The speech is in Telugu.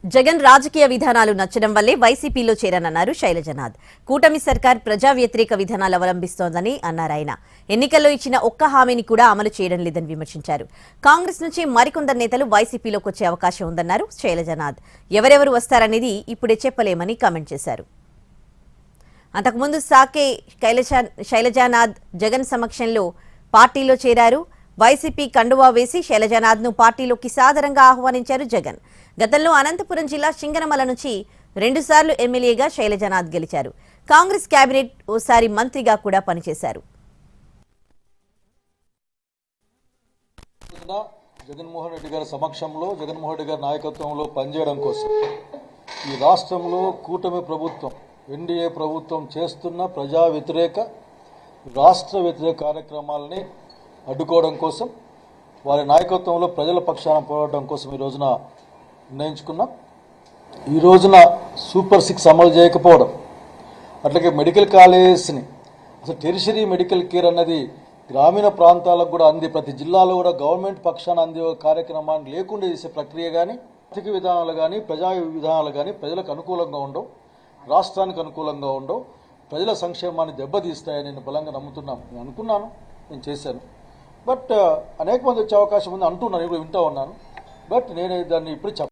జగన్ రాజకీయ విధానాలు నచ్చడం వల్లే వైసీపీలో చేరనన్నారు శైలజనాథ్. కూటమి సర్కార్ ప్రజా వ్యతిరేక విధానాలు అవలంబిస్తోందని అన్నారాయన. ఎన్నికల్లో ఇచ్చిన ఒక్క హామీని కూడా అమలు చేయడం లేదని విమర్శించారు. కాంగ్రెస్ నుంచి మరికొందరు నేతలు వైసీపీలోకి వచ్చే అవకాశం ఉందన్నారు శైలజనాథ్. ఎవరెవరు వస్తారనేది ఇప్పుడే చెప్పలేమని కామెంట్ చేశారు. అంతకుముందు సాకే శైలజనాథ్ జగన్ సమక్షంలో పార్టీలో చేరారు. వైసీపీ కండువా వేసి శైలజనాథ్ను పార్టీలోకి సాదరంగా ఆహ్వానించారు జగన్. గతంలో అనంతపురం జిల్లా సింగనమల నుంచి 2 సార్లు ఎమ్మెల్యేగా శైలజనాథ్ గెలిచారు. కాంగ్రెస్ కేబినెట్ ఓసారి మంత్రిగా కూడా పనిచేశారు. జగన్మోహన్ రెడ్డి గారి సమక్షంలో, జగన్మోహన్ రెడ్డి గారి నాయకత్వంలో పనిచేయడం కోసం ఈ రాష్ట్రంలో కూటమి ప్రభుత్వం, ఎన్డీఏ ప్రభుత్వం చేస్తున్న ప్రజా వ్యతిరేక, రాష్ట్ర వ్యతిరేక కార్యక్రమాలని అడ్డుకోవడం కోసం, వారి నాయకత్వంలో ప్రజల పక్షాన పోరాటం కోసం ఈ రోజున నిర్ణయించుకున్నాం. ఈ రోజున సూపర్ 6 అమలు చేయకపోవడం, అట్లాగే మెడికల్ కాలేజెస్ని అసలు టెరిషరీ మెడికల్ కేర్ అన్నది గ్రామీణ ప్రాంతాలకు కూడా అంది, ప్రతి జిల్లాలో కూడా గవర్నమెంట్ పక్షాన అందే కార్యక్రమాన్ని లేకుండా చేసే ప్రక్రియ కానీ, ఆర్థిక విధానాలు కానీ, ప్రజా విధానాలు కానీ ప్రజలకు అనుకూలంగా ఉండవు, రాష్ట్రానికి అనుకూలంగా ఉండవు, ప్రజల సంక్షేమాన్ని దెబ్బతీస్తాయని నేను బలంగా నేను అనుకున్నాను, నేను చేశాను. బట్ అనేక మంది వచ్చే అవకాశం ఉంది అంటున్నాను, ఇప్పుడు వింటూ ఉన్నాను. బట్ నేను దాన్ని ఇప్పుడు